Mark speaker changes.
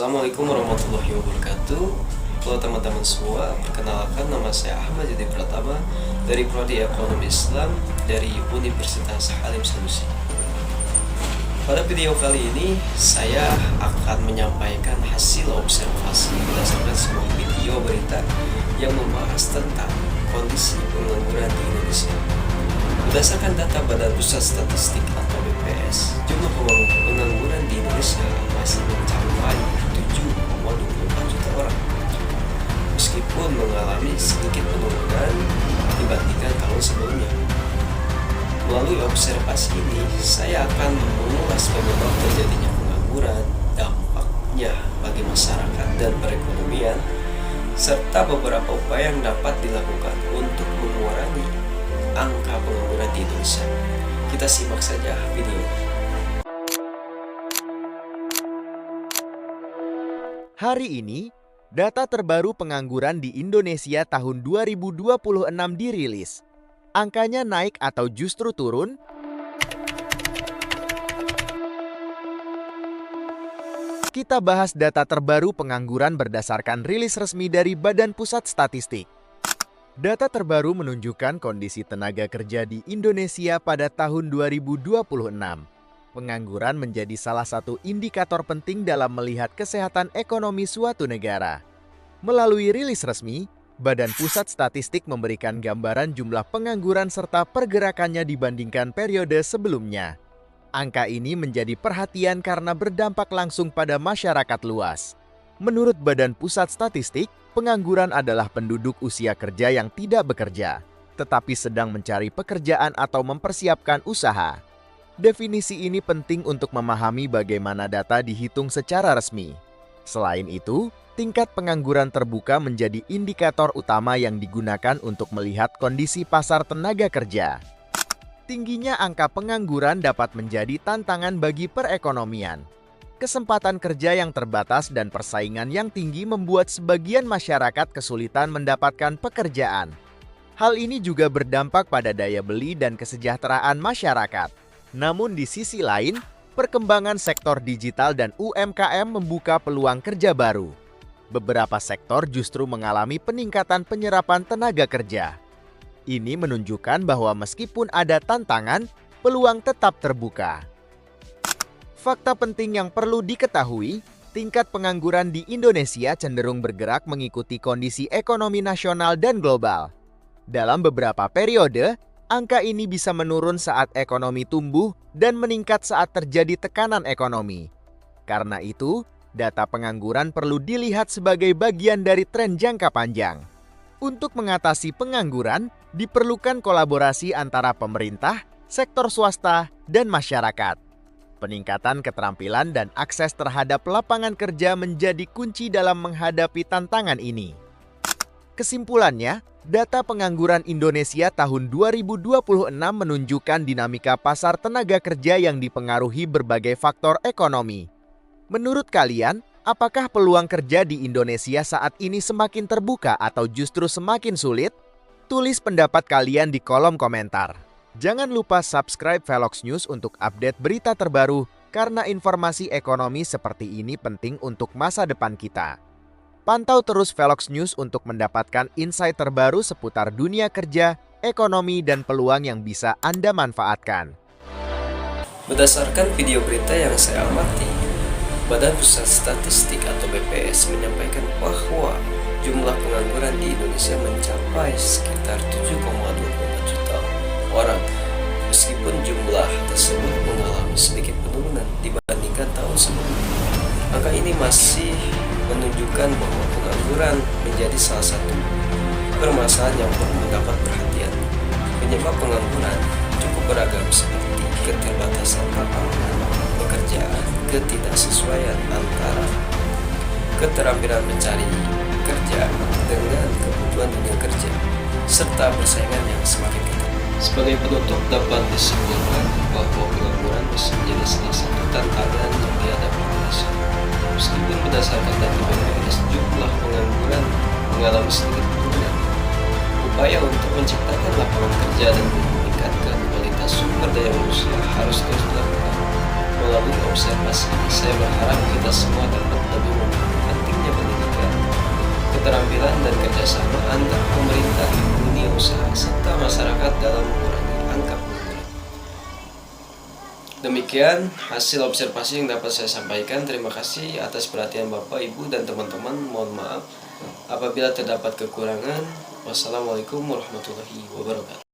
Speaker 1: Assalamualaikum warahmatullahi wabarakatuh. Halo teman-teman semua, perkenalkan nama saya Ahmad Yudi Pratama dari Prodi Ekonomi Islam dari Universitas Halim Sanusi. Pada video kali ini, saya akan menyampaikan hasil observasi berdasarkan sebuah video berita yang membahas tentang kondisi pengangguran di Indonesia. Berdasarkan data Badan Pusat Statistik atau BPS, jumlah pengangguran di Indonesia masih mencapai 7,24 juta orang. Meskipun mengalami sedikit penurunan dibandingkan tahun sebelumnya. Melalui observasi ini, saya akan mengulas penyebab terjadinya pengangguran, dampaknya bagi masyarakat dan perekonomian, serta beberapa upaya yang dapat dilakukan untuk mengurangi angka pengangguran di Indonesia. Kita simak saja video ini.
Speaker 2: Hari ini, data terbaru pengangguran di Indonesia tahun 2026 dirilis. Angkanya naik atau justru turun? Kita bahas data terbaru pengangguran berdasarkan rilis resmi dari Badan Pusat Statistik. Data terbaru menunjukkan kondisi tenaga kerja di Indonesia pada tahun 2026. Pengangguran menjadi salah satu indikator penting dalam melihat kesehatan ekonomi suatu negara. Melalui rilis resmi, Badan Pusat Statistik memberikan gambaran jumlah pengangguran serta pergerakannya dibandingkan periode sebelumnya. Angka ini menjadi perhatian karena berdampak langsung pada masyarakat luas. Menurut Badan Pusat Statistik, pengangguran adalah penduduk usia kerja yang tidak bekerja, tetapi sedang mencari pekerjaan atau mempersiapkan usaha. Definisi ini penting untuk memahami bagaimana data dihitung secara resmi. Selain itu, tingkat pengangguran terbuka menjadi indikator utama yang digunakan untuk melihat kondisi pasar tenaga kerja. Tingginya angka pengangguran dapat menjadi tantangan bagi perekonomian. Kesempatan kerja yang terbatas dan persaingan yang tinggi membuat sebagian masyarakat kesulitan mendapatkan pekerjaan. Hal ini juga berdampak pada daya beli dan kesejahteraan masyarakat. Namun di sisi lain, perkembangan sektor digital dan UMKM membuka peluang kerja baru. Beberapa sektor justru mengalami peningkatan penyerapan tenaga kerja. Ini menunjukkan bahwa meskipun ada tantangan, peluang tetap terbuka. Fakta penting yang perlu diketahui, tingkat pengangguran di Indonesia cenderung bergerak mengikuti kondisi ekonomi nasional dan global. Dalam beberapa periode, angka ini bisa menurun saat ekonomi tumbuh dan meningkat saat terjadi tekanan ekonomi. Karena itu, data pengangguran perlu dilihat sebagai bagian dari tren jangka panjang. Untuk mengatasi pengangguran, diperlukan kolaborasi antara pemerintah, sektor swasta, dan masyarakat. Peningkatan keterampilan dan akses terhadap lapangan kerja menjadi kunci dalam menghadapi tantangan ini. Kesimpulannya, data pengangguran Indonesia tahun 2026 menunjukkan dinamika pasar tenaga kerja yang dipengaruhi berbagai faktor ekonomi. Menurut kalian, apakah peluang kerja di Indonesia saat ini semakin terbuka atau justru semakin sulit? Tulis pendapat kalian di kolom komentar. Jangan lupa subscribe Velox News untuk update berita terbaru karena informasi ekonomi seperti ini penting untuk masa depan kita. Pantau terus Velox News untuk mendapatkan insight terbaru seputar dunia kerja, ekonomi, dan peluang yang bisa Anda manfaatkan.
Speaker 1: Berdasarkan video berita yang saya amati, Badan Pusat Statistik atau BPS menyampaikan bahwa jumlah pengangguran di Indonesia mencapai sekitar 7,24 juta orang. Meskipun jumlah tersebut mengalami sedikit penurunan dibandingkan tahun sebelumnya. Angka ini masih menunjukkan bahwa pengangguran menjadi salah satu permasalahan yang perlu mendapat perhatian. Penyebab pengangguran cukup beragam seperti keterbatasan lapangan pekerjaan, ketidaksesuaian antara keterampilan mencari kerja dengan kebutuhan dunia kerja, serta persaingan yang semakin ketat. Sebagai penutup dapat disimpulkan bahwa pengangguran bisa menjadi salah satu tantangan yang dihadapi Indonesia. Meskipun berdasarkan data BPS jumlah pengangguran mengalami sedikit penurunan, upaya untuk menciptakan lapangan kerja dan meningkatkan kualitas sumber daya manusia harus terus dilakukan. Melalui observasi ini, saya berharap kita semua dapat lebih kerjasama antar pemerintah, dunia usaha, serta masyarakat dalam mengurangi angka pengangguran. Demikian hasil observasi yang dapat saya sampaikan. Terima kasih atas perhatian Bapak, Ibu, dan teman-teman. Mohon maaf apabila terdapat kekurangan. Wassalamualaikum warahmatullahi wabarakatuh.